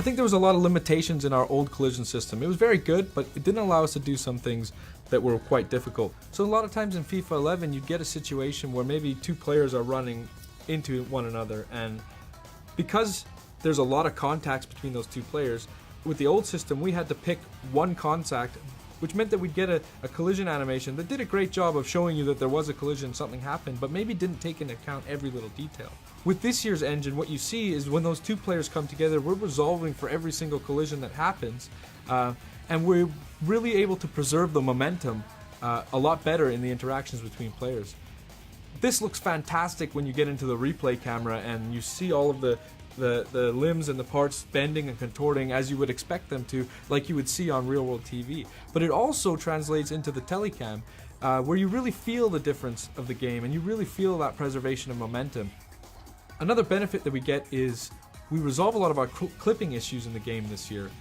think there was a lot of limitations in our old collision system. It was very good, but it didn't allow us to do some things that were quite difficult. So a lot of times in FIFA 11, you'd get a situation where maybe two players are running into one another, and because there's a lot of contacts between those two players, with the old system we had to pick one contact, which meant that we'd get a collision animation that did a great job of showing you that there was a collision, something happened, but maybe didn't take into account every little detail. With this year's engine, what you see is when those two players come together, we're resolving for every single collision that happens, and we're really able to preserve the momentum a lot better in the interactions between players. This looks fantastic when you get into the replay camera and you see all of the limbs and the parts bending and contorting as you would expect them to, like you would see on real world TV. But it also translates into the telecam, where you really feel the difference of the game and you really feel that preservation of momentum. Another benefit that we get is we resolve a lot of our clipping issues in the game this year.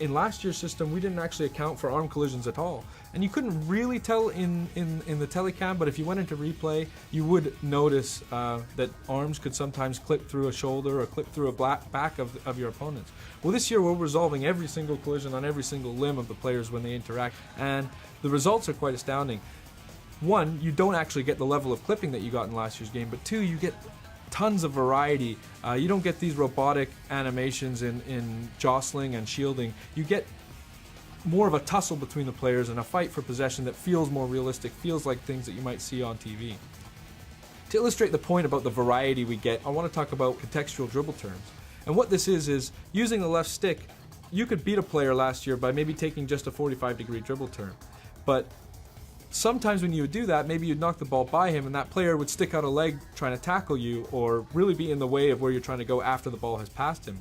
In last year's system, we didn't actually account for arm collisions at all, and you couldn't really tell in the telecam, but if you went into replay, you would notice that arms could sometimes clip through a shoulder or clip through a back of your opponents. Well, this year we're resolving every single collision on every single limb of the players when they interact, and the results are quite astounding. One, you don't actually get the level of clipping that you got in last year's game, but two, you get tons of variety. You don't get these robotic animations in jostling and shielding. You get more of a tussle between the players and a fight for possession that feels more realistic, feels like things that you might see on TV. To illustrate the point about the variety we get, I want to talk about contextual dribble turns. And what this is using the left stick, you could beat a player last year by maybe taking just a 45-degree dribble turn. But sometimes when you would do that, maybe you'd knock the ball by him and that player would stick out a leg trying to tackle you or really be in the way of where you're trying to go after the ball has passed him.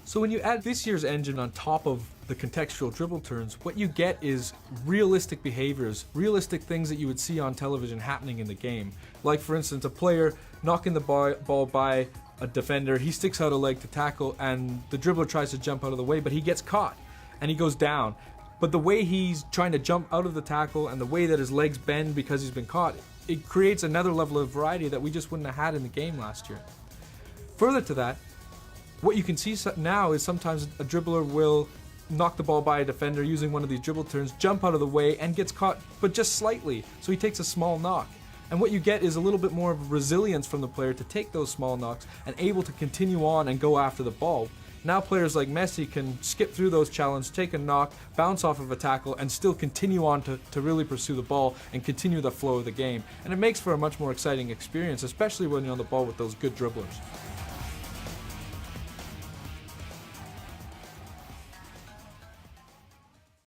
So when you add this year's engine on top of the contextual dribble turns, what you get is realistic behaviors, realistic things that you would see on television happening in the game. Like for instance, a player knocking the ball by a defender, he sticks out a leg to tackle and the dribbler tries to jump out of the way, but he gets caught and he goes down. But the way he's trying to jump out of the tackle and the way that his legs bend because he's been caught, it creates another level of variety that we just wouldn't have had in the game last year. Further to that, what you can see now is sometimes a dribbler will knock the ball by a defender using one of these dribble turns, jump out of the way and gets caught, but just slightly, so he takes a small knock. And what you get is a little bit more of resilience from the player to take those small knocks and able to continue on and go after the ball. Now players like Messi can skip through those challenges, take a knock, bounce off of a tackle, and still continue on to really pursue the ball and continue the flow of the game. And it makes for a much more exciting experience, especially when you're on the ball with those good dribblers.